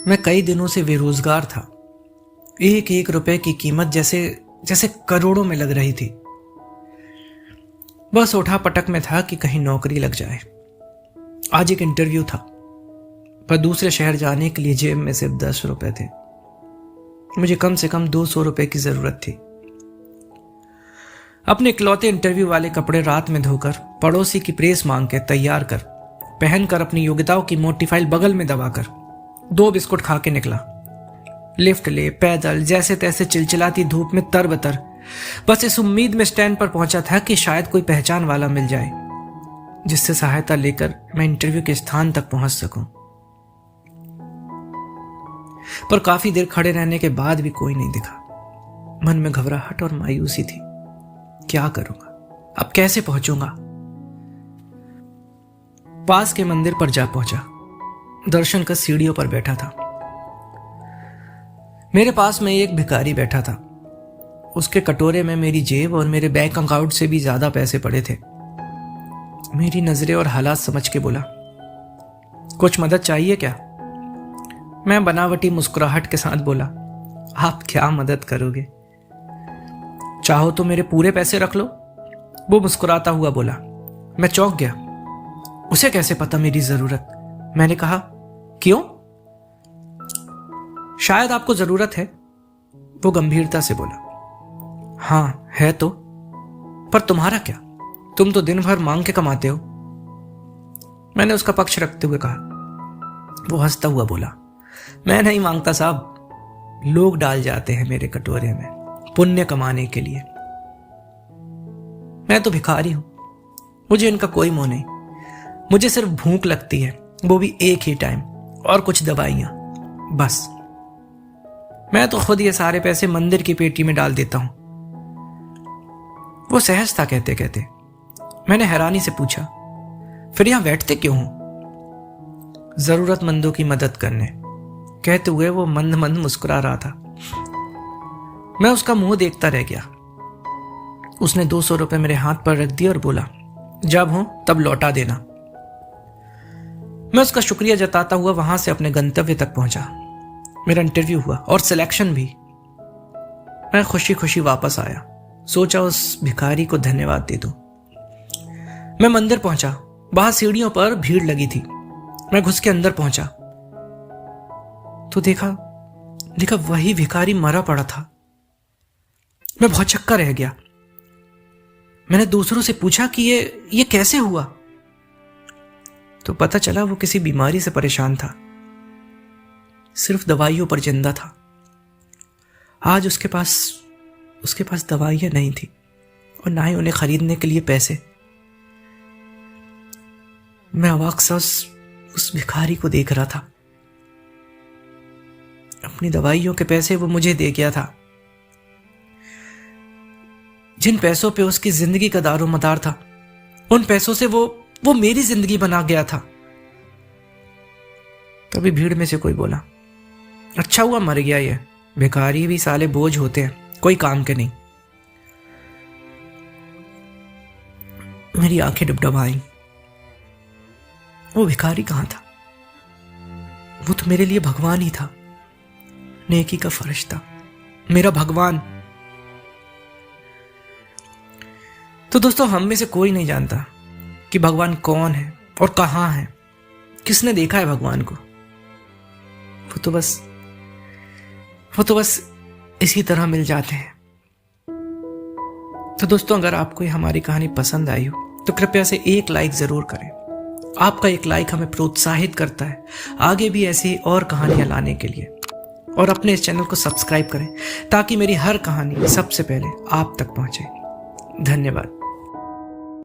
मैं कई दिनों से बेरोजगार था। एक एक रुपए की कीमत जैसे जैसे करोड़ों में लग रही थी। बस उठा पटक में था कि कहीं नौकरी लग जाए। आज एक इंटरव्यू था, पर दूसरे शहर जाने के लिए जेब में सिर्फ 10 रुपए थे। मुझे कम से कम 200 रुपए की जरूरत थी। अपने इकलौते इंटरव्यू वाले कपड़े रात में धोकर, पड़ोसी की प्रेस मांग के तैयार कर, पहनकर, अपनी योग्यताओं की मोटी फाइल बगल में दबाकर 2 बिस्कुट खा के निकला। लिफ्ट ले, पैदल, जैसे तैसे चिलचिलाती धूप में तरबतर, बस इस उम्मीद में स्टैंड पर पहुंचा था कि शायद कोई पहचान वाला मिल जाए जिससे सहायता लेकर मैं इंटरव्यू के स्थान तक पहुंच सकूं। पर काफी देर खड़े रहने के बाद भी कोई नहीं दिखा। मन में घबराहट और मायूसी थी। क्या करूंगा, अब कैसे पहुंचूंगा? पास के मंदिर पर जा पहुंचा। दर्शन कर सीढ़ियों पर बैठा था। मेरे पास में एक भिखारी बैठा था। उसके कटोरे में मेरी जेब और मेरे बैंक अकाउंट से भी ज्यादा पैसे पड़े थे। मेरी नजरें और हालात समझ के बोला, कुछ मदद चाहिए क्या? मैं बनावटी मुस्कुराहट के साथ बोला, आप क्या मदद करोगे? चाहो तो मेरे पूरे पैसे रख लो। वो मुस्कुराता हुआ बोला। मैं चौंक गया। उसे कैसे पता मेरी जरूरत? मैंने कहा, क्यों? शायद आपको जरूरत है। वो गंभीरता से बोला, हाँ है तो, पर तुम्हारा क्या? तुम तो दिन भर मांग के कमाते हो। मैंने उसका पक्ष रखते हुए कहा। वो हंसता हुआ बोला, मैं नहीं मांगता साहब, लोग डाल जाते हैं मेरे कटोरे में पुण्य कमाने के लिए। मैं तो भिखारी हूं, मुझे इनका कोई मोह नहीं। मुझे सिर्फ भूख लगती है, वो भी एक ही टाइम, और कुछ दवाइयां, बस। मैं तो खुद ये सारे पैसे मंदिर की पेटी में डाल देता हूं। वो सहज था कहते कहते। मैंने हैरानी से पूछा, फिर यहां बैठते क्यों हो? जरूरतमंदों की मदद करने, कहते हुए वो मंद मंद मुस्कुरा रहा था। मैं उसका मुंह देखता रह गया। उसने 200 रुपए मेरे हाथ पर रख दिए और बोला, जब हो तब लौटा देना। मैं उसका शुक्रिया जताता हुआ वहां से अपने गंतव्य तक पहुंचा। मेरा इंटरव्यू हुआ और सिलेक्शन भी। मैं खुशी खुशी वापस आया। सोचा उस भिखारी को धन्यवाद दे दूं। मैं मंदिर पहुंचा। बाहर सीढ़ियों पर भीड़ लगी थी। मैं घुस के अंदर पहुंचा तो देखा वही भिखारी मरा पड़ा था। मैं बहुत चक्का रह गया। मैंने दूसरों से पूछा कि ये कैसे हुआ, तो पता चला वो किसी बीमारी से परेशान था। सिर्फ दवाइयों पर जिंदा था। आज उसके पास दवाइयां नहीं थी और ना ही उन्हें खरीदने के लिए पैसे। मैं अवाक सा उस भिखारी को देख रहा था। अपनी दवाइयों के पैसे वो मुझे दे गया था। जिन पैसों पे उसकी जिंदगी का दारोमदार था, उन पैसों से वो मेरी जिंदगी बना गया था। तभी भीड़ में से कोई बोला, अच्छा हुआ मर गया ये, भिखारी भी साले बोझ होते हैं, कोई काम के नहीं। मेरी आंखें डबडबाई। वो भिखारी कहां था? वो तो मेरे लिए भगवान ही था, नेकी का फरिश्ता, मेरा भगवान। तो दोस्तों, हम में से कोई नहीं जानता कि भगवान कौन है और कहां है, किसने देखा है भगवान को। वो तो बस इसी तरह मिल जाते हैं। तो दोस्तों, अगर आपको ये हमारी कहानी पसंद आई हो तो कृपया से एक लाइक जरूर करें। आपका एक लाइक हमें प्रोत्साहित करता है आगे भी ऐसी और कहानियां लाने के लिए। और अपने इस चैनल को सब्सक्राइब करें ताकि मेरी हर कहानी सबसे पहले आप तक पहुंचे। धन्यवाद।